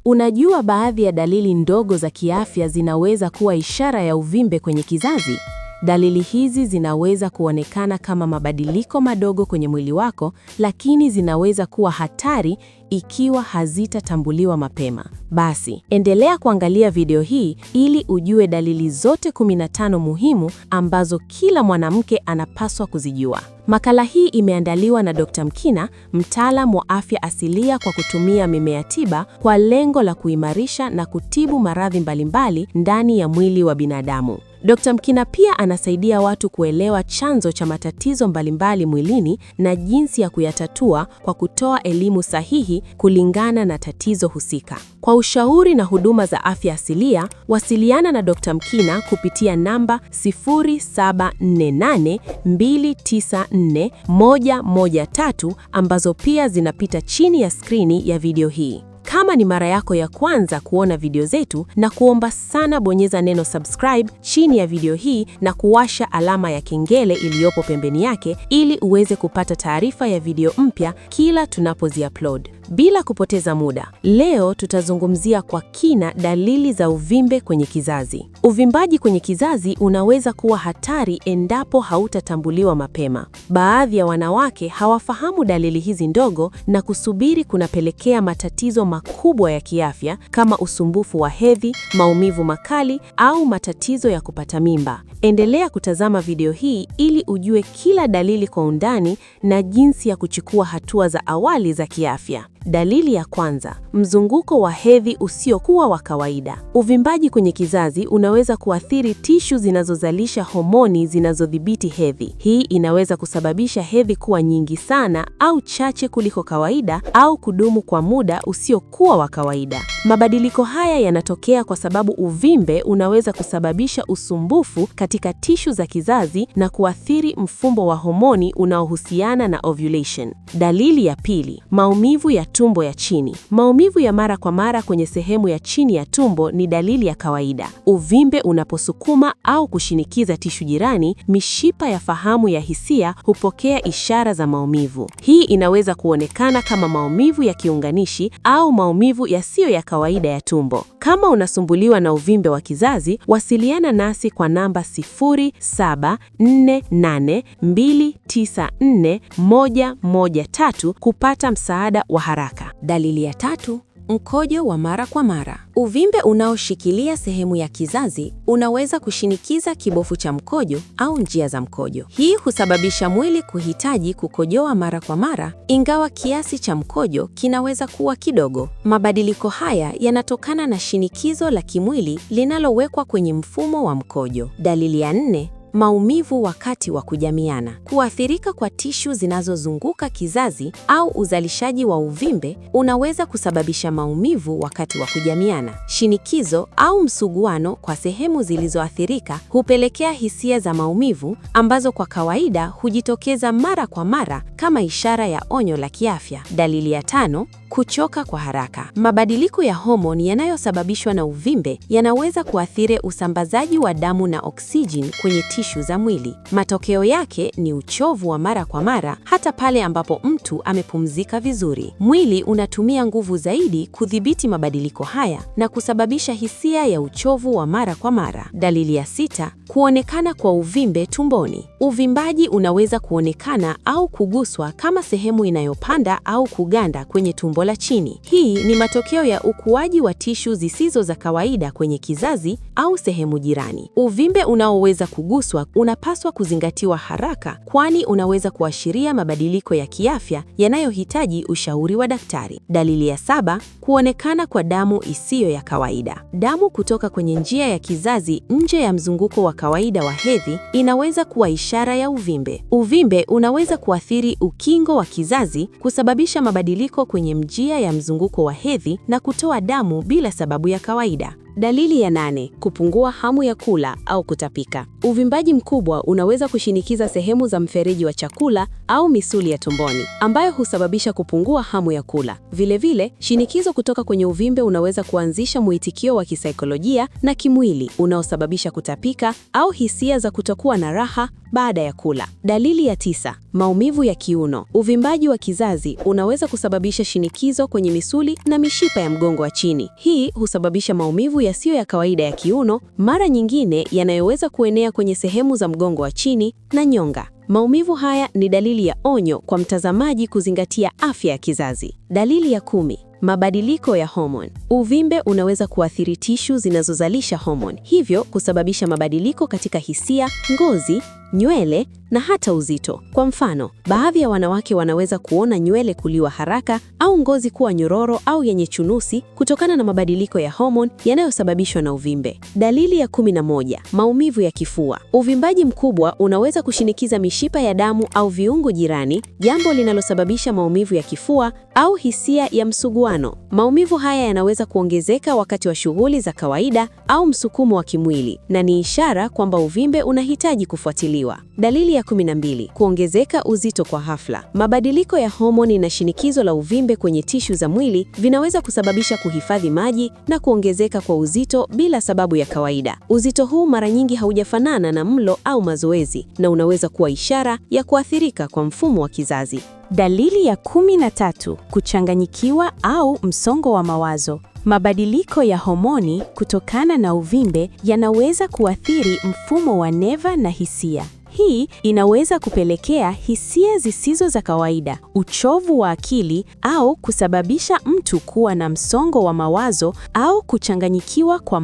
Unajua baadhi ya dalili ndogo za kiafya zinaweza kuwa ishara ya uvimbe kwenye kizazi? Dalili hizi zinaweza kuonekana kama mabadiliko madogo kwenye mwili wako, lakini zinaweza kuwa hatari ikiwa hazitatambuliwa mapema. Basi, endelea kuangalia video hii ili ujue dalili zote 15 muhimu ambazo kila mwanamke anapaswa kuzijua. Makala hii imeandaliwa na Dr. Mkina, mtaalamu wa afya asilia kwa kutumia mimea tiba kwa lengo la kuimarisha na kutibu maradhi mbalimbali ndani ya mwili wa binadamu. Dr. Mkina pia anasaidia watu kuelewa chanzo cha matatizo mbalimbali mwilini na jinsi ya kuyatatua kwa kutoa elimu sahihi kulingana na tatizo husika. Kwa ushauri na huduma za afya asilia, wasiliana na Dr. Mkina kupitia namba 0748294113 ambazo pia zinapita chini ya skrini ya video hii. Kama ni mara yako ya kwanza kuona video zetu, na kuomba sana bonyeza neno subscribe chini ya video hii na kuwasha alama ya kengele iliyopo pembeni yake ili uweze kupata taarifa ya video mpya kila tunapozi-upload. Bila kupoteza muda, leo tutazungumzia kwa kina dalili za uvimbe kwenye kizazi. Uvimbaji kwenye kizazi unaweza kuwa hatari endapo hautatambuliwa mapema. Baadhi ya wanawake hawafahamu dalili hizi ndogo na kusubiri kunapelekea matatizo makubwa ya kiafya kama usumbufu wa hedhi, maumivu makali au matatizo ya kupata mimba. Endelea kutazama video hii ili ujue kila dalili kwa undani na jinsi ya kuchukua hatua za awali za kiafya. Dalili ya kwanza, mzunguko wa hedhi usiokuwa wa kawaida. Uvimbaji kwenye kizazi unaweza kuathiri tishu zinazozalisha homoni zinazodhibiti hedhi. Hii inaweza kusababisha hedhi kuwa nyingi sana au chache kuliko kawaida au kudumu kwa muda usiokuwa wa kawaida. Mabadiliko haya yanatokea kwa sababu uvimbe unaweza kusababisha usumbufu katika tishu za kizazi na kuathiri mfumo wa homoni unaohusiana na ovulation. Dalili ya pili, maumivu ya tumbo ya chini. Maumivu ya mara kwa mara kwenye sehemu ya chini ya tumbo ni dalili ya kawaida. Uvimbe unaposukuma au kushinikiza tishu jirani, mishipa ya fahamu ya hisia hupokea ishara za maumivu. Hii inaweza kuonekana kama maumivu ya kiunganishi au maumivu yasiyo ya kawaida ya tumbo. Kama unasumbuliwa na uvimbe wa kizazi, wasiliana nasi kwa namba 0748294113 kupata msaada wa haraka. Dalili ya tatu, mkojo wa mara kwa mara. Uvimbe unaoshikilia sehemu ya kizazi unaweza kushinikiza kibofu cha mkojo au njia za mkojo. Hii husababisha mwili kuhitaji kukojoa mara kwa mara, ingawa kiasi cha mkojo kinaweza kuwa kidogo. Mabadiliko haya yanatokana na shinikizo la kimwili linalowekwa kwenye mfumo wa mkojo. Dalili ya nne, maumivu wakati wa kujamiana. Kuathirika kwa tishu zinazozunguka kizazi au uzalishaji wa uvimbe unaweza kusababisha maumivu wakati wa kujamiana. Shinikizo au msuguano kwa sehemu zilizoathirika hupelekea hisia za maumivu ambazo kwa kawaida hujitokeza mara kwa mara kama ishara ya onyo la kiafya. Dalili ya tano, kuchoka kwa haraka. Mabadiliko ya homoni yanayosababishwa na uvimbe yanaweza kuathiri usambazaji wa damu na oksijeni kwenye tishu za mwili. Matokeo yake ni uchovu wa mara kwa mara hata pale ambapo mtu amepumzika vizuri. Mwili unatumia nguvu zaidi kudhibiti mabadiliko haya na kusababisha hisia ya uchovu wa mara kwa mara. Dalili ya sita, kuonekana kwa uvimbe tumboni. Uvimbaji unaweza kuonekana au kuguswa kama sehemu inayopanda au kuganda kwenye tumbo la chini. Hii ni matokeo ya ukuaji wa tishu zisizo za kawaida kwenye kizazi au sehemu jirani. Uvimbe unaoweza kuguswa unapaswa kuzingatiwa haraka, kwani unaweza kuashiria mabadiliko ya kiafya yanayohitaji ushauri wa daktari. Dalili ya saba, kuonekana kwa damu isiyo ya kawaida. Damu kutoka kwenye njia ya kizazi nje ya mzunguko wa kawaida wa hedhi inaweza kuwa ishara ya uvimbe. Uvimbe unaweza kuathiri ukingo wa kizazi, kusababisha mabadiliko kwenye njia ya mzunguko wa hedhi na kutoa damu bila sababu ya kawaida. Dalili ya nane, kupungua hamu ya kula au kutapika. Uvimbaji mkubwa unaweza kushinikiza sehemu za mfereji wa chakula au misuli ya tumboni, ambayo husababisha kupungua hamu ya kula. Vilevile, shinikizo kutoka kwenye uvimbe unaweza kuanzisha mwitikio wa kisaikolojia na kimwili unaosababisha kutapika au hisia za kutokuwa na raha baada ya kula. Dalili ya 9, maumivu ya kiuno. Uvimbaji wa kizazi unaweza kusababisha shinikizo kwenye misuli na mishipa ya mgongo wa chini. Hii husababisha maumivu yasiyo ya kawaida ya kiuno, mara nyingine yanayoweza kuenea kwenye sehemu za mgongo wa chini na nyonga. Maumivu haya ni dalili ya onyo kwa mtazamaji kuzingatia afya ya kizazi. Dalili ya 10, mabadiliko ya homoni. Uvimbe unaweza kuathiri tishu zinazozalisha homoni, hivyo kusababisha mabadiliko katika hisia, ngozi, nywele na hata uzito. Kwa mfano, baadhi ya wanawake wanaweza kuona nywele kuliwa haraka au ngozi kuwa nyororo au yenye chunusi kutokana na mabadiliko ya homoni yanayosababishwa na uvimbe. Dalili ya 11, maumivu ya kifua. Uvimbaji mkubwa unaweza kushinikiza mishipa ya damu au viungo jirani, jambo linalosababisha maumivu ya kifua au hisia ya msuguano. Maumivu haya yanaweza kuongezeka wakati wa shughuli za kawaida au msukumo wa kimwili, na ni ishara kwamba uvimbe unahitaji kufuatiliwa. Dalili ya 12, kuongezeka uzito kwa ghafla. Mabadiliko ya homoni na shinikizo la uvimbe kwenye tishu za mwili vinaweza kusababisha kuhifadhi maji na kuongezeka kwa uzito bila sababu ya kawaida. Uzito huu mara nyingi haujafanana na mlo au mazoezi na unaweza kuwa ishara ya kuathirika kwa mfumo wa kizazi. Dalili ya 13, kuchanganyikiwa au msongo wa mawazo. Mabadiliko ya homoni kutokana na uvimbe yanaweza kuathiri mfumo wa neva na hisia. Hii inaweza kupelekea hisia zisizo za kawaida, uchovu wa akili au kusababisha mtu kuwa na msongo wa mawazo au kuchanganyikiwa kwa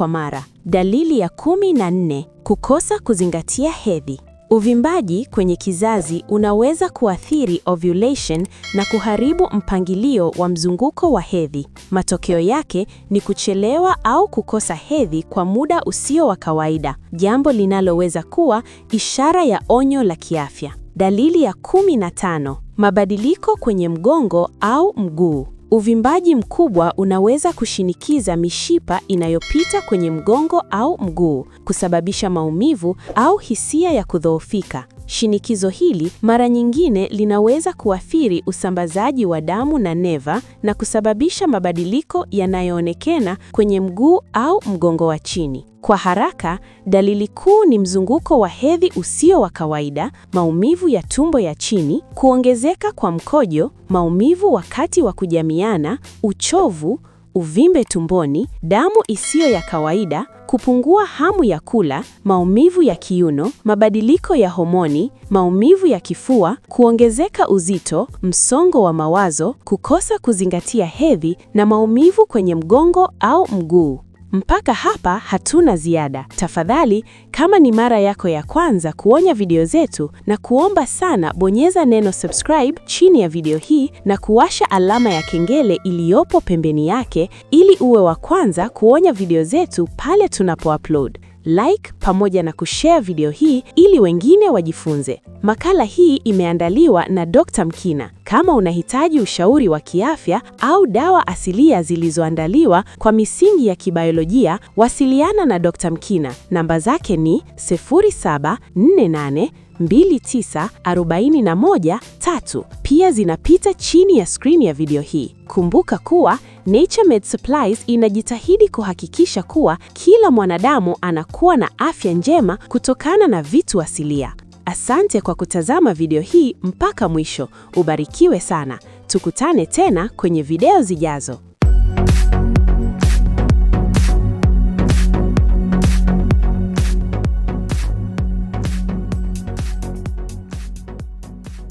mara. Dalili ya 14, kukosa kuzingatia hedhi. Uvimbaji kwenye kizazi unaweza kuathiri ovulation na kuharibu mpangilio wa mzunguko wa hedhi. Matokeo yake ni kuchelewa au kukosa hedhi kwa muda usio wa kawaida, jambo linaloweza kuwa ishara ya onyo la kiafya. Dalili ya 15, mabadiliko kwenye mgongo au mguu. Uvimbaji mkubwa unaweza kushinikiza mishipa inayopita kwenye mgongo au mguu, kusababisha maumivu au hisia ya kudhoofika. Shinikizo hili mara nyingine linaweza kuathiri usambazaji wa damu na neva na kusababisha mabadiliko yanayoonekana kwenye mguu au mgongo wa chini. Kwa haraka, dalili kuu ni mzunguko wa hedhi usio wa kawaida, maumivu ya tumbo ya chini, kuongezeka kwa mkojo, maumivu wakati wa kujamiana, uchovu, uvimbe tumboni, damu isiyo ya kawaida, kupungua hamu ya kula, maumivu ya kiuno, mabadiliko ya homoni, maumivu ya kifua, kuongezeka uzito, msongo wa mawazo, kukosa kuzingatia hedhi na maumivu kwenye mgongo au mguu. Mpaka hapa hatuna ziada. Tafadhali, kama ni mara yako ya kwanza kuona video zetu, na kuomba sana bonyeza neno subscribe chini ya video hii na kuwasha alama ya kengele iliyopo pembeni yake ili uwe wa kwanza kuona video zetu pale tunapo-upload. Like pamoja na kushare video hii ili wengine wajifunze. Makala hii imeandaliwa na Dr. Mkina. Kama unahitaji ushauri wa kiafya au dawa asilia zilizoandaliwa kwa misingi ya kibiolojia, wasiliana na Dr. Mkina. Namba zake ni 07482941 Pia zinapita chini ya screen ya video hii. Kumbuka kuwa Naturemed Supplies inajitahidi kuhakikisha kuwa kila mwanadamu anakuwa na afya njema kutokana na vitu asilia. Asante kwa kutazama video hii mpaka mwisho. Ubarikiwe sana. Tukutane tena kwenye video zijazo.